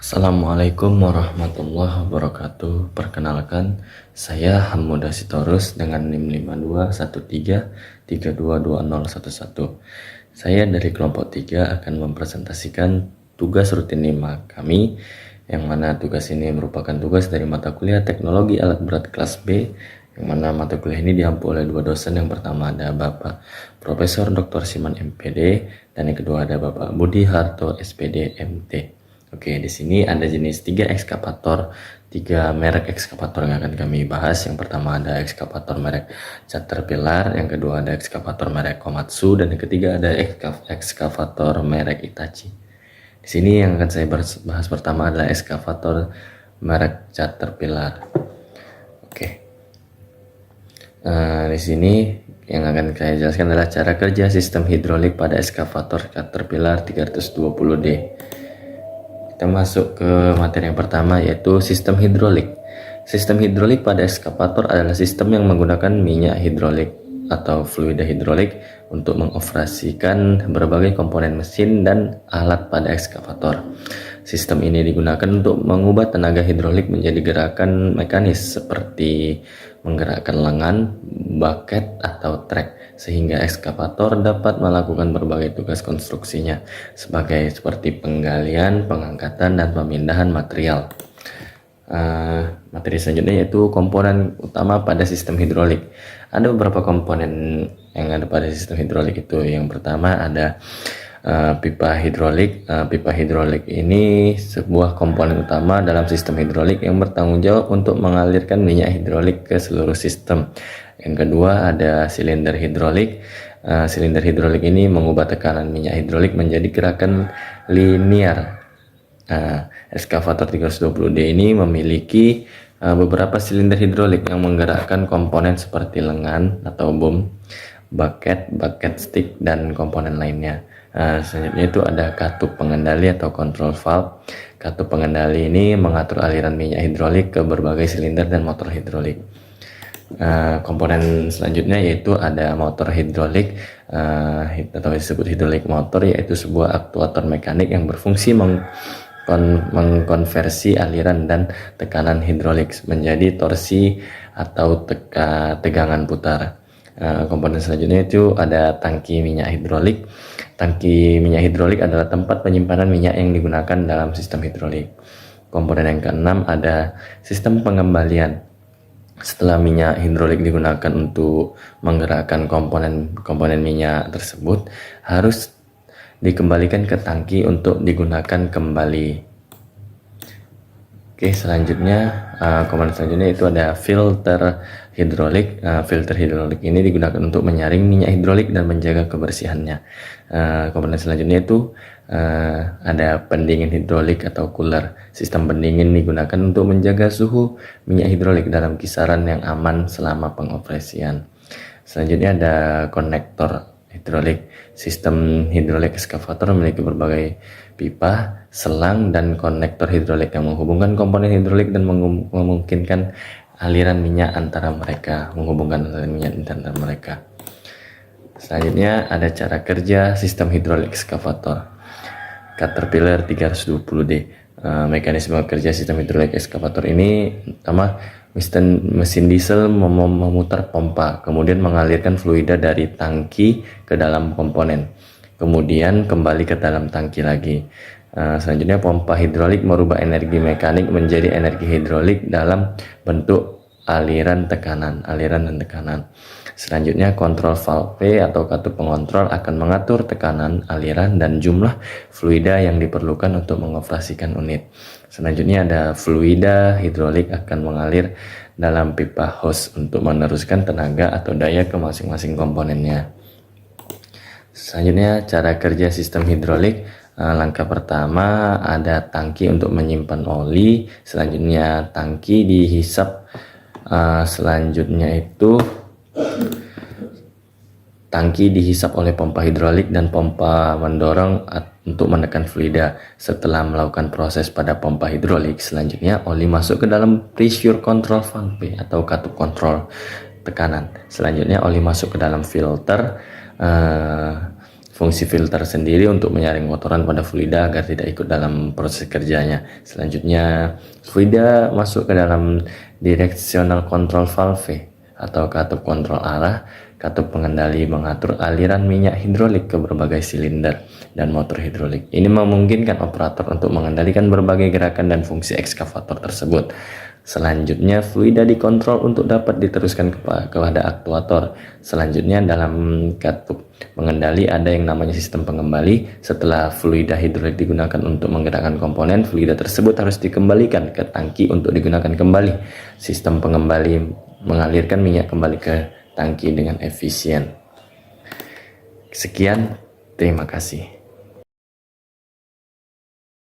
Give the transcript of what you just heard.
Assalamualaikum warahmatullahi wabarakatuh. Perkenalkan, saya Hamuda Sitorus dengan NIM 5213322011. Saya dari kelompok 3 akan mempresentasikan tugas rutin 5 kami, yang mana tugas ini merupakan tugas dari mata kuliah Teknologi Alat Berat kelas B, yang mana mata kuliah ini diampu oleh dua dosen. Yang pertama ada Bapak Profesor Dr. Siman MPD, dan yang kedua ada Bapak Budi Harto SPD MT. Oke, di sini ada jenis 3 ekskavator, 3 merek ekskavator yang akan kami bahas. Yang pertama ada ekskavator merek Caterpillar, yang kedua ada ekskavator merek Komatsu, dan yang ketiga ada ekskavator merek Hitachi. Di sini yang akan saya bahas pertama adalah ekskavator merek Caterpillar. Oke. Di sini yang akan saya jelaskan adalah cara kerja sistem hidrolik pada ekskavator Caterpillar 320D. Kita masuk ke materi yang pertama, yaitu sistem hidrolik. Sistem hidrolik pada ekskavator adalah sistem yang menggunakan minyak hidrolik atau fluida hidrolik untuk mengoperasikan berbagai komponen mesin dan alat pada ekskavator. Sistem ini digunakan untuk mengubah tenaga hidrolik menjadi gerakan mekanis seperti menggerakkan lengan, bucket, atau trek, sehingga ekskavator dapat melakukan berbagai tugas konstruksinya seperti penggalian, pengangkatan, dan pemindahan material. Materi selanjutnya yaitu komponen utama pada sistem hidrolik. Ada beberapa komponen yang ada pada sistem hidrolik itu. Yang pertama ada pipa hidrolik. Pipa hidrolik ini sebuah komponen utama dalam sistem hidrolik yang bertanggung jawab untuk mengalirkan minyak hidrolik ke seluruh sistem. Yang kedua ada silinder hidrolik. Silinder hidrolik ini mengubah tekanan minyak hidrolik menjadi gerakan linear. Ekskavator 320D ini memiliki beberapa silinder hidrolik yang menggerakkan komponen seperti lengan atau boom, bucket stick, dan komponen lainnya. Selanjutnya itu ada katup pengendali atau control valve. Katup pengendali ini mengatur aliran minyak hidrolik ke berbagai silinder dan motor hidrolik. Komponen selanjutnya yaitu ada motor hidrolik atau disebut hidrolik motor, yaitu sebuah aktuator mekanik yang berfungsi mengkonversi aliran dan tekanan hidrolik menjadi torsi atau tegangan putar. Komponen selanjutnya itu ada tangki minyak hidrolik. Tangki minyak hidrolik adalah tempat penyimpanan minyak yang digunakan dalam sistem hidrolik. Komponen yang keenam ada sistem pengembalian. Setelah minyak hidrolik digunakan untuk menggerakkan komponen minyak tersebut, harus dikembalikan ke tangki untuk digunakan kembali. Oke, selanjutnya komponen selanjutnya itu ada filter hidrolik. Filter hidrolik ini digunakan untuk menyaring minyak hidrolik dan menjaga kebersihannya. Komponen selanjutnya itu ada pendingin hidrolik atau cooler. Sistem pendingin digunakan untuk menjaga suhu minyak hidrolik dalam kisaran yang aman selama pengoperasian. Selanjutnya ada konektor hidrolik. Sistem hidrolik ekskavator memiliki berbagai pipa, selang, dan konektor hidrolik yang menghubungkan komponen hidrolik dan memungkinkan aliran minyak antara mereka, Selanjutnya ada cara kerja sistem hidrolik ekskavator Caterpillar 320D. Mekanisme kerja sistem hidrolik ekskavator ini pertama, mesin diesel memutar pompa, kemudian mengalirkan fluida dari tangki ke dalam komponen, kemudian kembali ke dalam tangki lagi. Selanjutnya pompa hidrolik merubah energi mekanik menjadi energi hidrolik dalam bentuk aliran dan tekanan. Selanjutnya kontrol valve atau katup pengontrol akan mengatur tekanan, aliran, dan jumlah fluida yang diperlukan untuk mengoperasikan unit. Selanjutnya ada fluida hidrolik akan mengalir dalam pipa hose untuk meneruskan tenaga atau daya ke masing-masing komponennya. Selanjutnya cara kerja sistem hidrolik. Langkah pertama ada tangki untuk menyimpan oli. Selanjutnya tangki dihisap. Selanjutnya itu tangki dihisap oleh pompa hidrolik dan pompa mendorong untuk menekan fluida. Setelah melakukan proses pada pompa hidrolik, selanjutnya oli masuk ke dalam pressure control valve atau katup kontrol tekanan. Selanjutnya oli masuk ke dalam filter fungsi filter sendiri untuk menyaring kotoran pada fluida agar tidak ikut dalam proses kerjanya. Selanjutnya, fluida masuk ke dalam directional control valve atau katup kontrol arah. Katup pengendali mengatur aliran minyak hidrolik ke berbagai silinder dan motor hidrolik. Ini memungkinkan operator untuk mengendalikan berbagai gerakan dan fungsi ekskavator tersebut. Selanjutnya, fluida dikontrol untuk dapat diteruskan kepada aktuator. Selanjutnya, dalam katup pengendali ada yang namanya sistem pengembali. Setelah fluida hidrolik digunakan untuk menggerakkan komponen, fluida tersebut harus dikembalikan ke tangki untuk digunakan kembali. Sistem pengembali mengalirkan minyak kembali ke tangki dengan efisien. Sekian, terima kasih.